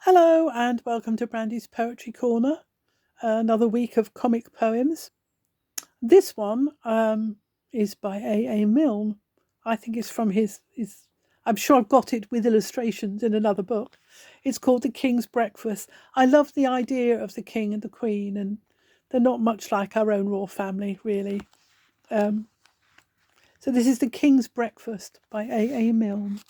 Hello and welcome to Brandy's Poetry Corner, another week of comic poems. This one is by A. Milne. I think it's from his, I'm sure I've got it with illustrations in another book. It's called The King's Breakfast. I love the idea of the king and the queen, and they're not much like our own royal family, really. So this is The King's Breakfast by A. Milne.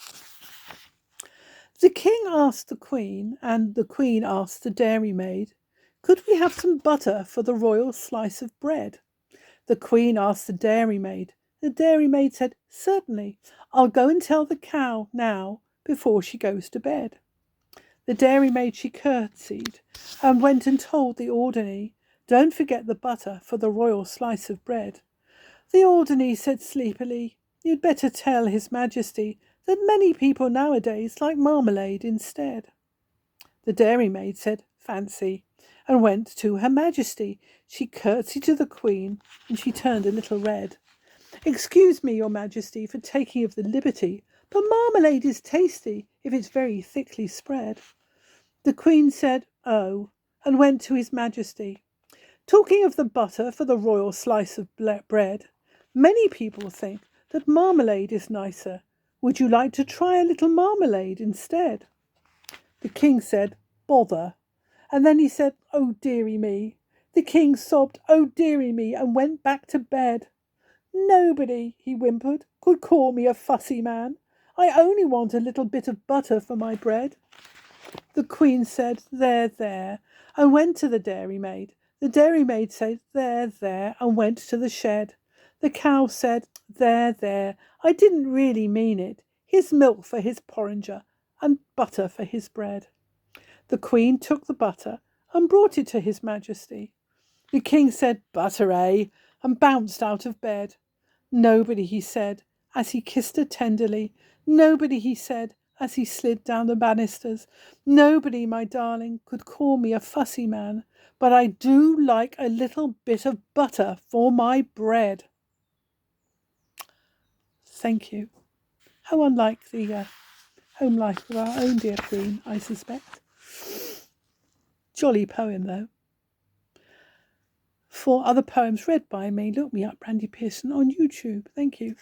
The king asked the queen, and the queen asked the dairymaid, "Could we have some butter for the royal slice of bread?" The queen asked the dairymaid. The dairymaid said, "Certainly, I'll go and tell the cow now before she goes to bed." The dairymaid, she curtsied and went and told the ordinary, "Don't forget the butter for the royal slice of bread." The ordinary said sleepily, "You'd better tell His Majesty that many people nowadays like marmalade instead." The dairymaid said, "Fancy," and went to Her Majesty. She curtsied to the Queen, and she turned a little red. "Excuse me, Your Majesty, for taking of the liberty, but marmalade is tasty if it's very thickly spread." The Queen said, "Oh," and went to His Majesty. "Talking of the butter for the royal slice of bread, many people think that marmalade is nicer. Would you like to try a little marmalade instead?" The king said, "Bother." And then he said, "Oh, dearie me." The king sobbed, "Oh, dearie me," and went back to bed. "Nobody," he whimpered, "could call me a fussy man. I only want a little bit of butter for my bread." The queen said, "There, there," and went to the dairymaid. The dairymaid said, "There, there," and went to the shed. The cow said, "There, there, I didn't really mean it. Here's milk for his porringer and butter for his bread." The queen took the butter and brought it to His Majesty. The king said, "Butter, eh?" and bounced out of bed. "Nobody," he said, as he kissed her tenderly. "Nobody," he said, as he slid down the banisters. "Nobody, my darling, could call me a fussy man, but I do like a little bit of butter for my bread." Thank you. How unlike the home life of our own dear Queen, I suspect. Jolly poem, though. For other poems read by me, look me up, Brandy Pearson, on YouTube. Thank you.